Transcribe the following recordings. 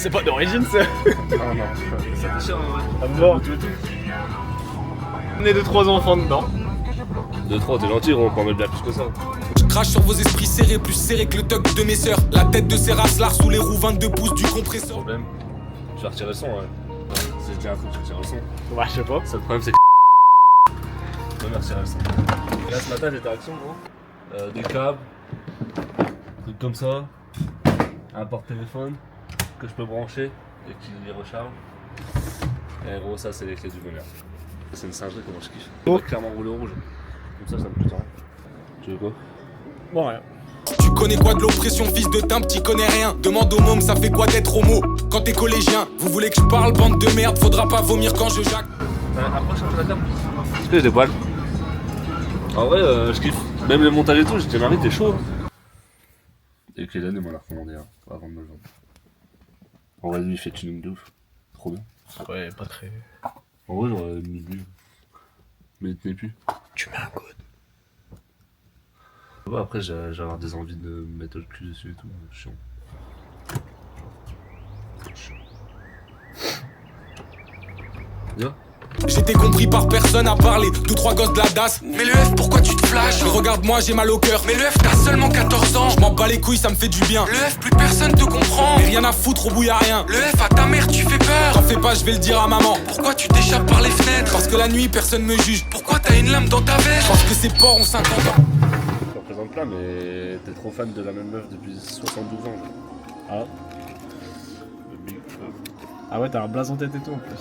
C'est pas d'origine ça. Ah non, ça déchire en vrai. Ah bon. On est 2-3 enfants dedans. 2-3, t'es gentil, on peut en mettre bien plus que ça. Je crache sur vos esprits serrés, plus serrés que le tuck de mes sœurs. La tête de ces racelars sous les roues 22 pouces du compresseur. Problème, je vais retirer le son, ouais. C'est déjà un truc, je retire le son. Ouais, je sais pas. Ça, le problème, c'est que je vais retirer le son. Et là, ce matin, j'étais à Action, gros. Des câbles, trucs comme ça, un porte-téléphone que je peux brancher et qui les recharge. Et gros, ça, c'est les clés du bonheur. C'est une singerie, comment je kiffe. On va clairement rouler au rouge. Comme ça me coûte rien. Tu veux quoi? Bon, rien. Tu connais quoi de l'oppression, fils de timbre, t'y connais rien. Demande au môme, ça fait quoi d'être homo quand t'es collégien? Vous voulez que je parle, bande de merde, faudra pas vomir quand je jacque. Approche un peu la table. Est-ce que j'ai des poils? En vrai, je kiffe. Même le montage et tout, j'étais marié, t'es chaud. Et Kélen, il m'en a recommandé un avant de me le vendre. En vrai, lui, il fait tuning de ouf. Trop bien. Ouais, pas très. En vrai, j'aurais mis lui. Mais il tenait plus. Tu mets un code. Ouais, après, j'ai avoir des envies de mettre le cul dessus et tout. Chiant. Viens. J'étais compris par personne à parler, 2-3 gosses de la DAS. Mais le F, pourquoi tu te flashes? Regarde-moi, j'ai mal au cœur. Mais le F, t'as seulement 14 ans. Je m'en bats les couilles, ça me fait du bien. Le F, plus personne te comprend. Mais rien à foutre, au bout y'a rien. Le F, à ta mère, tu fais peur. T'en fais pas, je vais le dire à maman. Pourquoi tu t'échappes par les fenêtres? Parce que la nuit, personne me juge. Pourquoi t'as une lame dans ta veste? Parce que ces porcs ont 50 ans. Je te représente pas, mais t'es trop fan de la même meuf depuis 72 ans. Ah. Ah ouais, t'as un blason tête et tout en plus.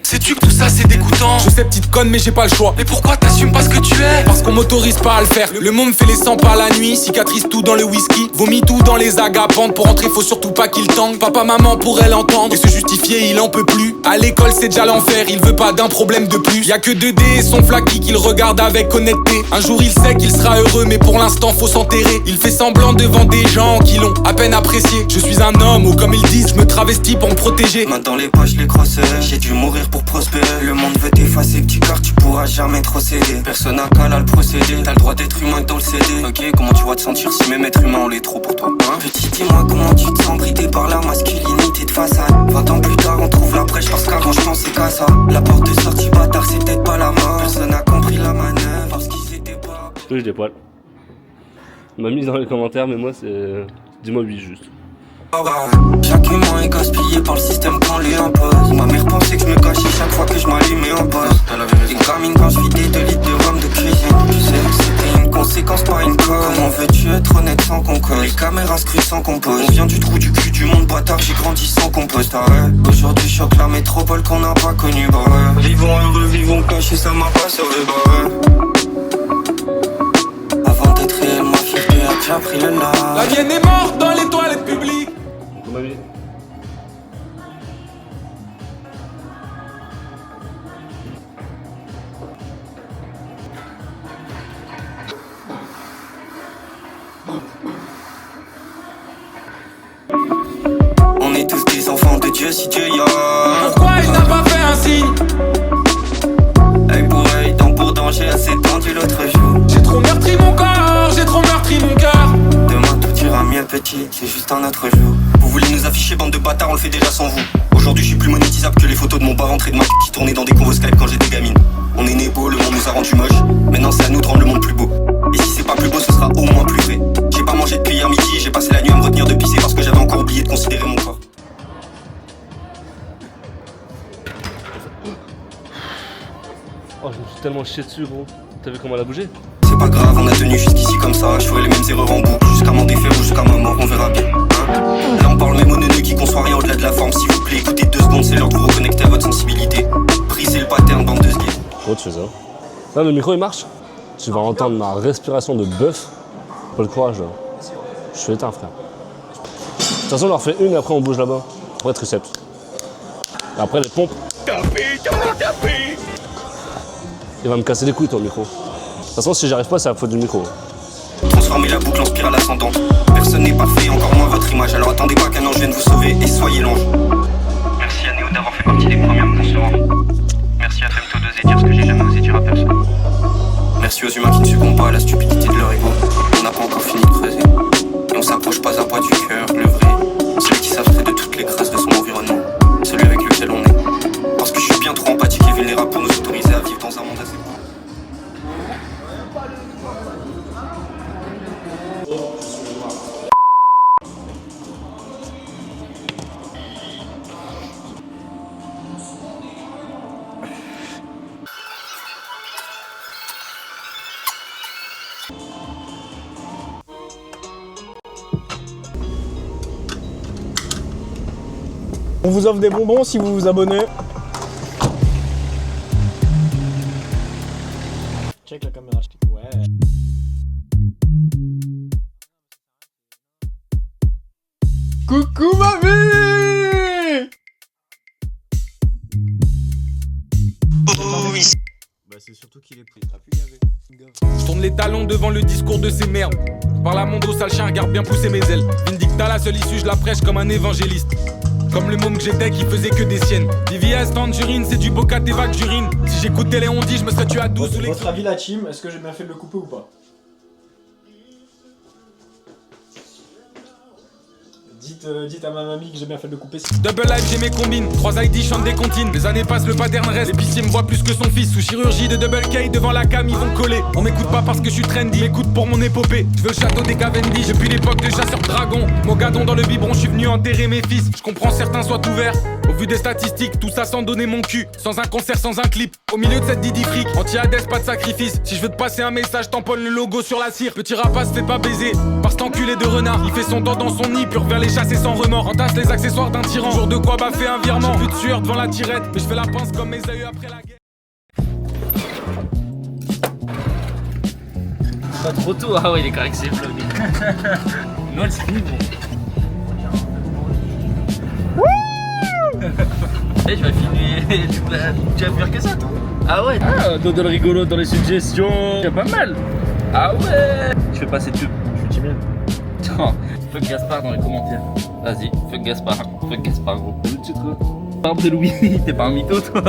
Sais-tu que tout ça c'est dégoûtant? Je sais petite conne mais j'ai pas le choix. Mais pourquoi t'assumes pas ce que tu es? Parce qu'on m'autorise pas à le faire. Le monde me fait les 100 pas la nuit, cicatrise tout dans le whisky, vomit tout dans les agapantes. Pour entrer faut surtout pas qu'il tangue. Papa maman pourrait l'entendre et se justifier, il en peut plus. À l'école c'est déjà l'enfer, il veut pas d'un problème de plus. Y'a que 2D et son flaky qu'il regarde avec honnêteté. Un jour il sait qu'il sera heureux mais pour l'instant faut s'enterrer. Il fait semblant devant des gens qui l'ont à peine apprécié. Je suis un homme ou comme ils disent, je me travestis pour me protéger. Main dans les poches, les crosses, j'ai dû mourir pour prospérer. Le monde veut t'effacer, petit car tu pourras jamais trop céder. Personne n'a qu'à le procéder, t'as le droit d'être humain dans le CD. Ok, comment tu vas te sentir si même être humain on l'est trop pour toi, hein? Petit, dis-moi comment tu te sens bridé par la masculinité de façade. 20 ans plus tard on trouve la brèche parce qu'avant je pensais qu'à ça. La porte de sortie bâtard c'est peut-être pas la mort. Personne n'a compris la manœuvre parce qu'ils s'étaient pas. Est-ce que j'ai des poils? On m'a mis dans les commentaires, mais moi c'est. Dis-moi oui juste. Chaque humain est gaspillé par le système qu'on lui impose. Ma mère pensait que je me cachais chaque fois que je m'allumais en pause. Une gamine quand je vidais 2 litres de rhum de cuisine. Tu sais que c'était une conséquence, pas une cause. Comment veux-tu être honnête sans qu'on cause? Les caméras scrutent sans qu'on pose. On vient du trou du cul du monde bâtard, j'ai grandi sans qu'on pose. Aujourd'hui je choque la métropole qu'on n'a pas connue. Bah ouais. Vivons heureux, vivons cachés, ça m'a pas sauvé. Bah ouais. Avant d'être réel, ma fierté a déjà pris le large. La mienne est morte dans les toilettes publiques. On m'a mis. On est tous des enfants de Dieu si Dieu y a. Pourquoi il n'a pas fait un signe? Œil pour œil, dent pour dent, j'ai assez tendu l'autre jour. J'ai trop meurtri mon corps, j'ai trop meurtri mon cœur. Demain tout ira mieux petit, c'est juste un autre jour. Vous voulez nous afficher bande de bâtards, on le fait déjà sans vous. Aujourd'hui je suis plus monétisable que les photos de mon bas ventre et de ma qui tournait dans des convos Skype quand j'étais gamine. On est né beau, le monde nous a rendu moche. Maintenant c'est à nous de rendre le monde plus beau. Et si c'est pas plus beau ce sera au moins plus vrai. J'ai pas mangé depuis hier midi, j'ai passé la nuit à me retenir de pisser parce que j'avais encore oublié de considérer mon corps. Oh, je me suis tellement chié dessus, gros. T'as vu comment elle a bougé? C'est pas grave, on a tenu jusqu'ici comme ça. Je ferai les mêmes erreurs en boucle jusqu'à m'en défaire ou jusqu'à ma mort, on verra bien, hein. Là on parle même aux neuneux qui conçoit rien au-delà de la forme. S'il vous plaît, écoutez 2 secondes, c'est l'heure de vous reconnecter à votre sensibilité. Brisez le pattern, bande de sguilles. Pourquoi tu fais ça? Là, le micro il marche? Tu vas entendre ma respiration de bœuf. Pas le courage là. Je suis éteint, frère. De toute façon, on leur fait une et après on bouge là-bas. Après, triceps. Et après, les pompes. Il va me casser les couilles, ton micro. De toute façon, si j'arrive pas, c'est la faute du micro. Transformez la boucle en spirale ascendante. Personne n'est parfait, encore moins votre image. Alors attendez pas qu'un ange vienne vous sauver et soyez l'ange. Merci à Néo d'avoir fait partie des premiers à me concevoir. Merci à Femto d'oser dire ce que j'ai jamais osé dire à personne. Merci aux humains qui ne succombent pas à la stupidité de leur ego. On n'a pas encore fini de creuser. Et on s'approche pas à pas du cœur, le vrai. C'est les rats pour nous autoriser à vivre dans un monde assez beau. On vous offre des bonbons si vous vous abonnez. Check la caméra, je dis ouais. Coucou ma vie. Oh oui. Bah c'est surtout qu'il est pris, t'as pu gaver. Je tourne les talons devant le discours de ces merdes. Par la mondo sale chien, garde bien pousser mes ailes. Vindicta, la seule issue, je la prêche comme un évangéliste. Comme le môme que j'étais qui faisait que des siennes. DVS, tangerine, c'est du boca tes vagues j'urine. Si j'écoutais les ondis, je me serais tué à 12 sous les... Votre avis la team, est-ce que j'ai bien fait de le couper ou pas? Dites à ma mamie que j'ai bien fait de le couper. Double life, j'ai mes combines. 3 ID chantent des comptines. Les années passent, le pattern reste. L'épicier me voit plus que son fils. Sous chirurgie de double K, devant la cam, ils vont coller. On m'écoute pas parce que je suis trendy. M'écoute pour mon épopée. Je veux le château des Cavendish. Depuis l'époque de chasseur dragon. Mogadon dans le biberon, je suis venu enterrer mes fils. Je comprends certains soient ouverts. Au vu des statistiques, tout ça sans donner mon cul. Sans un concert, sans un clip. Au milieu de cette Didi fric. Anti-Hades, pas de sacrifice. Si je veux te passer un message, tamponne le logo sur la cire. Petit rapace, fais pas baiser. Par cet enculé de renard. Il fait son dent dans son nid, pur vers les chasser sans remords. Entasse les accessoires d'un tyran. Jour de quoi baffer un virement. J'ai plus de sueur devant la tirette. Mais je fais la pince comme mes aïeux après la guerre. Pas trop tôt, ah ouais il est correct c'est vlog. Noël c'est fini bon. Et tu vas filmer, tu vas faire que ça toi. Ah ouais. Ah Dodol rigolo dans les suggestions. C'est pas mal. Ah ouais. Tu fais pas cette pub. Je suis timide. Attends, fuck Gaspard dans les commentaires. Vas-y, fuck Gaspard gros. Le titre quoi. Barbe de Louis, t'es pas un mytho toi.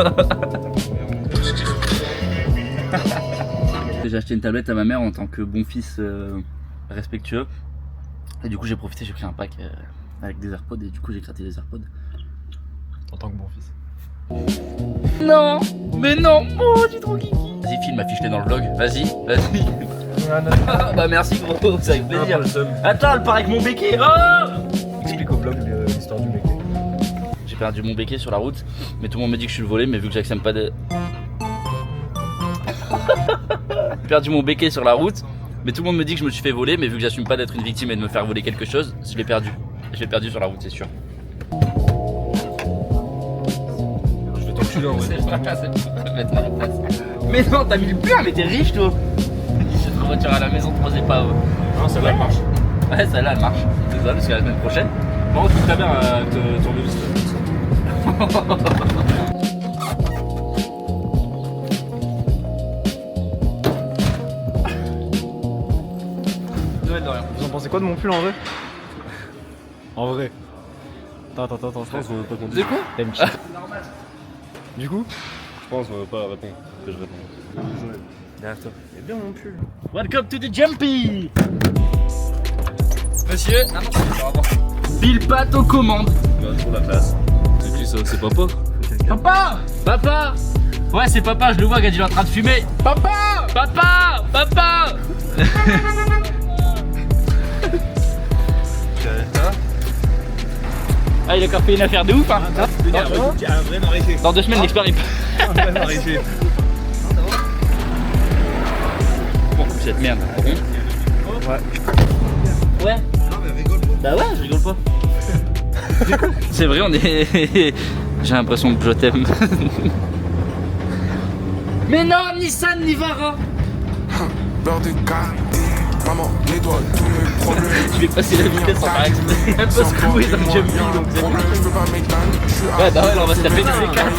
J'ai acheté une tablette à ma mère en tant que bon fils respectueux. Et du coup j'ai profité, j'ai pris un pack avec des AirPods et du coup j'ai gratté les AirPods. En tant que bon fils. Non, mais non, oh tu es trop kiki. Vas-y filme, affiche-les dans le vlog, vas-y. Bah merci gros, ça avec plaisir. Attends, elle part avec mon béquet. Oh Explique au vlog l'histoire du béquet. J'ai perdu mon béquet sur la route, mais tout le monde me dit que je suis le volé, mais vu que j'accepte pas de... J'ai perdu mon béquet sur la route, mais tout le monde me dit que je me suis fait voler, mais vu que j'assume pas d'être une victime et de me faire voler quelque chose, je l'ai perdu. Je l'ai perdu sur la route, c'est sûr. Je vais t'enculer en vrai. Mais non, t'as mis le plein, mais t'es riche toi. Je te retire à la maison, 3 épaves. Non, celle-là elle marche. Ouais, celle-là elle marche. C'est ça, jusqu'à la semaine prochaine. Par contre, ta mère te tournevis. Vous en pensez quoi de mon pull en vrai? En vrai. Attends. Je pense qu'on veut pas qu'on dise. De quoi? Du coup? Je pense qu'on veut pas répondre. Que je réponds. Derrière toi. C'est bien mon pull. Welcome to the Jumpy. Monsieur, ah non, c'est pas avant. Bill Pat aux commandes. Pour la classe. C'est qui ça? C'est papa? Papa! Papa! Ouais, c'est papa, je le vois, il est en train de fumer. Papa! Papa! Papa! Ah, il a encore fait une affaire de ouf, hein! Un vrai maraîcher. Dans 2 semaines, l'expert il. Un vrai maraîcher. Bon, cette merde. Ouais. Ouais. Non mais rigole pas. Bah ouais, je rigole pas. C'est vrai, on est. J'ai l'impression que je t'aime. Mais non, Nissan Nivara. Beurre de karité, maman nettoie tous mes problèmes. Je vais passer la vitesse sans faire exprès. Un peu secoué dans le jumpy, donc c'est bon. Ouais, bah ouais, on va se taper dans les quatre.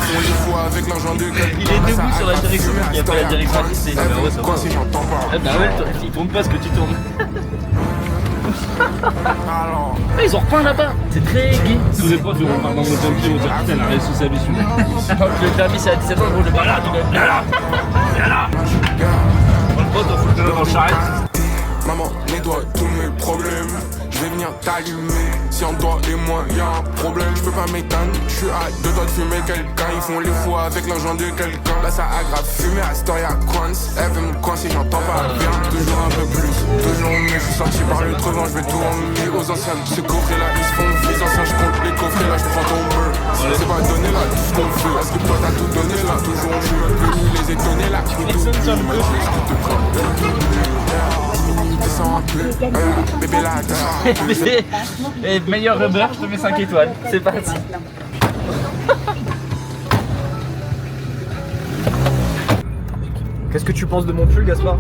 Il est debout sur la direction, il n'y a pas la direction assistée. Bah ouais, ça va. Ah bah ouais, il tourne pas ce que tu tournes. Ah, ils ont repeint là-bas, c'est très gay. Tous les potes, on part dans le pompier, on dit putain, elle a réussi sa vie celui-là. Le permis c'est à 17 ans, gros, je pas là, tu viens là. Viens là. Le pote, on fout le dans le charrette. Maman nettoie tous mes problèmes. Je vais venir t'allumer. Si en toi et moi y'a un problème, je peux pas m'éteindre. Je suis à deux doigts de fumer quelqu'un. Ils font les fous avec l'argent de quelqu'un. Là ça aggrave, fumer à cette heure y'a coince. Elle veut me coincer, j'entends pas bien. Toujours un peu plus, toujours mieux. Je suis sorti par le trevant, je vais tout emmener aux anciennes. Ce coffret là, ils se font vies anciens. Je compte les coffrets là, je prends ton beurre. C'est pas donné là, tout ce qu'on veut. Est-ce que toi t'as tout donné là? Toujours mieux, que nous les étonner là. Descends un peu, bébé là. Et meilleur rubber, je te mets 5 étoiles. C'est parti. Qu'est-ce que tu penses de mon pull, Gaspard?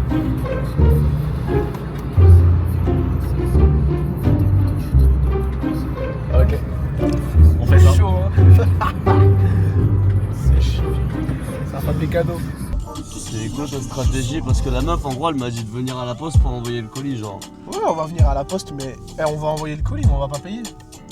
Ok. On fait ça. Chaud, hein. C'est chaud. Ça fait des cadeaux. C'est quoi ta stratégie? Parce que la meuf en gros elle m'a dit de venir à la poste pour envoyer le colis genre. Ouais, on va venir à la poste mais on va envoyer le colis mais on va pas payer.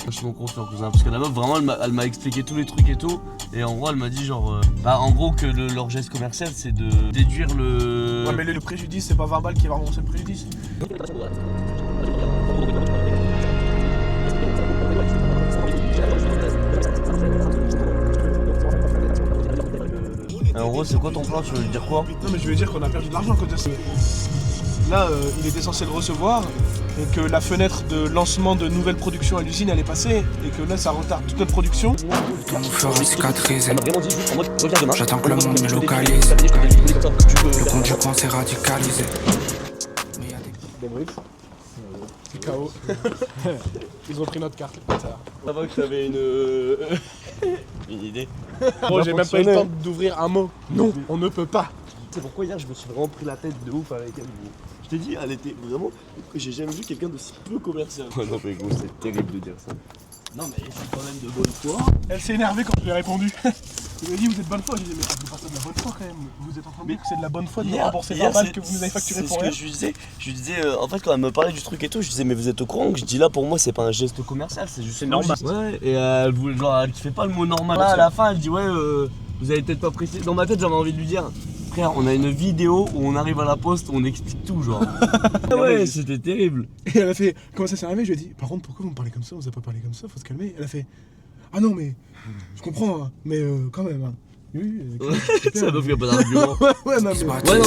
Je suis mon confiant cousin parce que la meuf vraiment elle m'a expliqué tous les trucs et tout et en gros elle m'a dit genre en gros que leur geste commercial c'est de déduire le... Ouais mais le préjudice c'est pas 20 balles qui va rembourser le préjudice. En gros c'est quoi ton plan? Tu veux lui dire quoi? Non mais je veux dire qu'on a perdu de l'argent à côté de ça. Là il était censé le recevoir et que la fenêtre de lancement de nouvelles productions à l'usine elle est passée et que là ça retarde toute notre production. Tout mon fera cicatriser. J'attends que le monde me localise. Le compte du coin s'est radicalisé. C'est KO. Ils ont pris notre carte. Ça va que j'avais une idée. Bon j'ai même pas eu le temps d'ouvrir un mot. Non, on ne peut pas. C'est pourquoi hier je me suis vraiment pris la tête de ouf avec elle. Je t'ai dit, elle était vraiment... J'ai jamais vu quelqu'un de si peu commercial. Ouais, non mais gros, c'est terrible de dire ça. Non mais je suis quand même de bonne foi. Elle s'est énervée quand je lui ai répondu. Il m'a dit vous êtes de bonne foi. Je lui ai dit mais ça pas ça de la bonne foi quand même. Vous êtes en train de dire que c'est de la bonne foi de nous rembourser 20 balles que vous nous avez facturé pour rien. C'est ce que je lui disais, en fait quand elle me parlait du truc et tout, je disais mais vous êtes au courant que je dis là pour moi c'est pas un geste commercial, c'est juste normal. Ouais, et elle voulait genre, elle kiffait pas le mot normal. Là à la fin elle dit ouais, vous avez peut-être pas précisé. Dans ma tête j'avais envie de lui dire, frère on a une vidéo où on arrive à la poste, où on explique tout genre. Ouais c'était terrible. Et elle a fait comment ça s'est arrivé? Je lui ai dit par contre pourquoi vous me parlez comme ça? Vous avez pas parlé comme ça, faut se calmer. Elle a fait ah non mais je comprends hein, mais quand même hein. Oui, ça ne fait pas d'argument. ouais non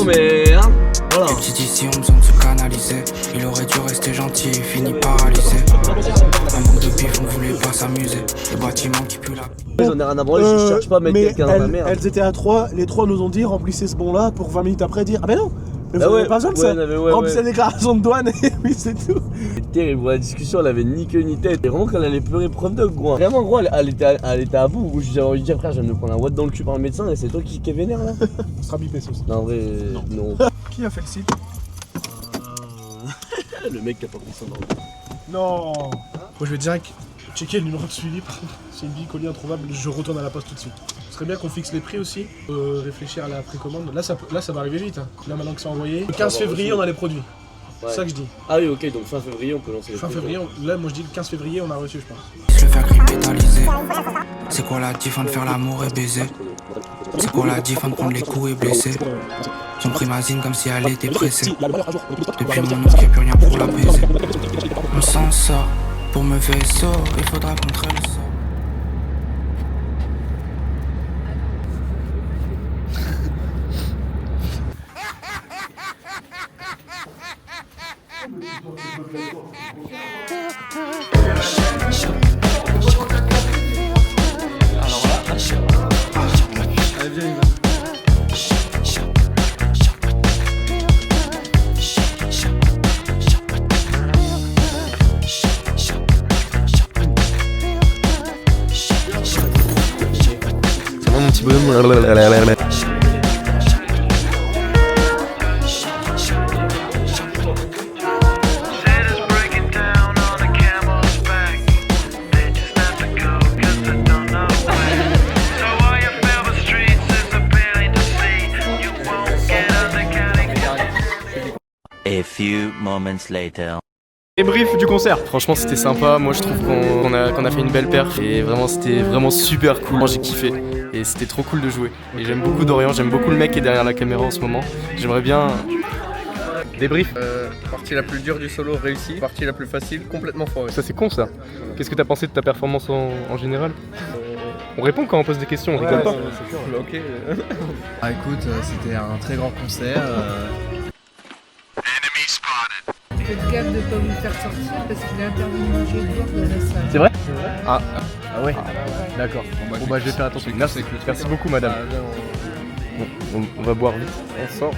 mais hein, voilà. Les petits ici ont besoin de se canaliser. Il aurait dû rester gentil, fini paralysé. Un manque de pif, on voulait pas s'amuser. Les bâtiments qui puent la... J'en ai rien à branler, je cherche pas à mettre quelqu'un dans la merde. Elles étaient à 3, les 3 nous ont dit remplissez ce bon là pour 20 minutes après dire ah ben non mais vous avez pas besoin de ça. Remplissez la déclaration de douane et oui c'est tout. C'est terrible, la discussion elle avait ni queue ni tête. Et vraiment quand elle allait pleurer preuve de gros. Vraiment gros elle était à bout où j'avais envie de dire frère je viens de me prendre un watt dans le cul par le médecin et c'est toi qui est vénère là. On sera bipé ça aussi. Non en vrai non. Qui a fait le site? Le mec qui a pas pris son ordre. Non. Moi je vais direct checker le numéro de suivi par contre. C'est une vie colis introuvable, je retourne à la poste tout de suite. Ce serait bien qu'on fixe les prix aussi, réfléchir à la précommande. Là ça va arriver vite, hein. Là maintenant que c'est envoyé. Le 15 février on a les produits. Ouais. C'est ça que je dis. Ah oui ok donc fin février on peut lancer les Fin février, là moi je dis le 15 février on a reçu je pense. Se le faire pétaliser. C'est quoi la diff de faire l'amour et baiser? C'est quoi la diff de prendre les coups et blesser? Ils ont pris ma zine comme si elle était pressée. Depuis mon ouf, y'a plus rien pour l'apaiser. On s'en sort, pour me vaisseau, il faudra contrer le sort. Un petit peu. A few moments later. Et brief du concert. Franchement c'était sympa, moi je trouve qu'on a fait une belle perf et vraiment c'était vraiment super cool, j'ai kiffé et c'était trop cool de jouer. Et j'aime beaucoup Dorian, j'aime beaucoup le mec qui est derrière la caméra en ce moment, j'aimerais bien... Débrief. Partie la plus dure du solo réussie, partie la plus facile complètement foirée. Ça c'est con ça. Qu'est-ce que t'as pensé de ta performance en général? On répond quand on pose des questions, on rigole pas. Ok. Ah écoute, c'était un très grand concert. Faites gaffe de pas vous faire sortir parce qu'il est intervenu jeudi de la salle. C'est vrai? Ah ouais. D'accord. Bon bah je vais faire attention. Merci beaucoup madame. Bon, on va boire vite. On sort.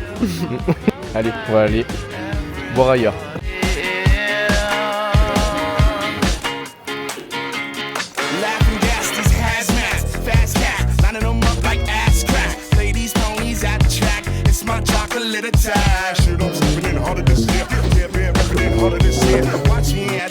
Allez, on va aller boire ailleurs. Watch me